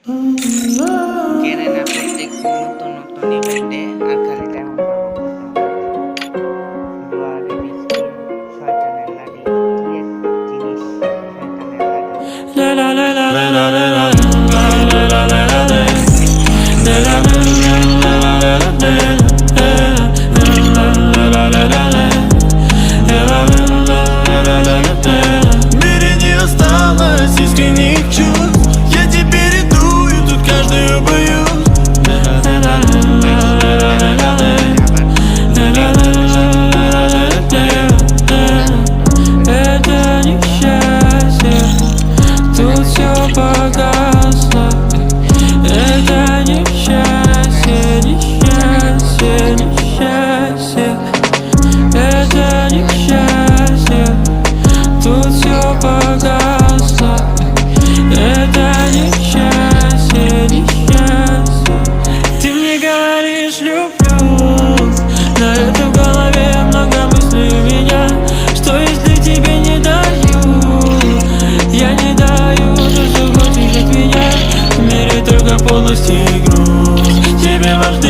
Quieren aprender নতুন ইভেন্টে আর খালি টাইম দুয়ারে বৃষ্টি শয়তানের লাগি কি এক জিনিস শয়তানের мире не осталось искренних чувств. Я теперь иду и тут каждую боюсь. Это несчастье, тут все погасло. Это несчастье, несчастье, несчастье. Это несчастье, тут все погасло. Это несчастье, несчастье. Ты мне говоришь люблю, но это в голове много мыслей у меня. Что если тебе не даю? Я не даю то, что хочешь от меня. В мире только полностью и грусть. Тебе важно